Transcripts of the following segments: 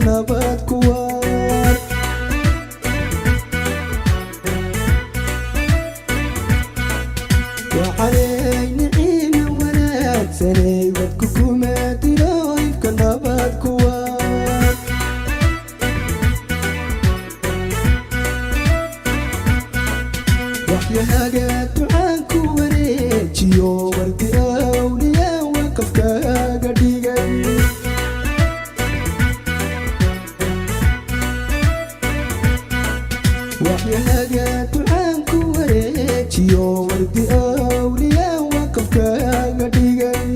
nabad kuwaan waxay nicina wanaagsanay wadku kuma dilo ifka nabad kuwaan waxyahaga ducaan ku wareejiyo wardi awliya wakafkaaga dhigay waxyahaga ducaan ku wareejiyo wardi awliya wakafkaaga dhigay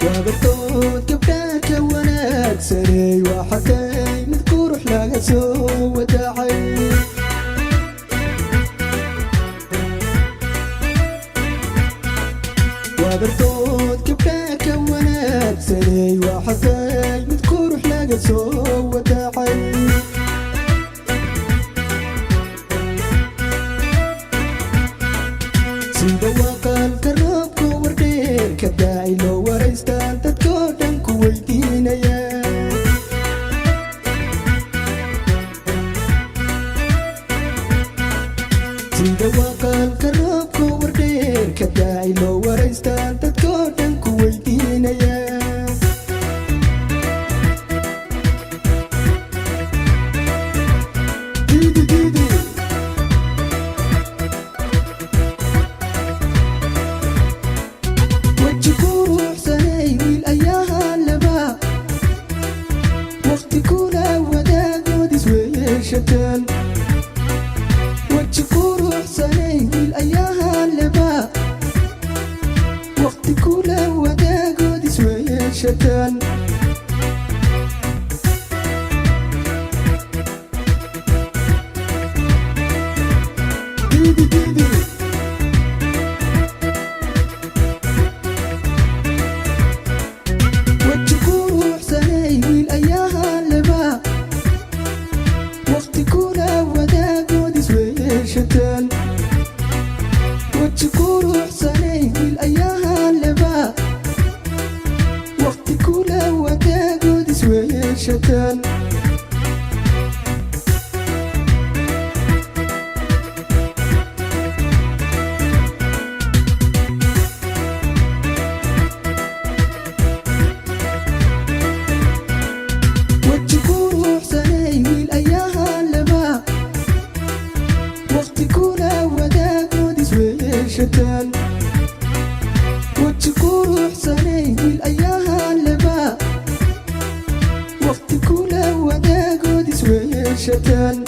وابرتود كبداك wanaagsanay waxay mid qurux laga soo wadacay وابرتود كبداك wanaagsanay waxay mid qurux laga soo wadacay sida waqalka roobka wardheer ka daay loo waraystaan dadkoo dhan ku weydiinaya sida waqalka roobka wardheer ka daay loo waraystaan dadkoo dhan ku weydiinaya وقت كولا وداقود سوية شتان ديدي ديدي وتشكور حسني والأياها لبا وقت كولا وداقود سوية شتان وتشكور حسني والأياها لبا وقت كولا وداقود سوية شتان وتشكور حسني والأياها لبا وقت كولا وداقود سوية شتان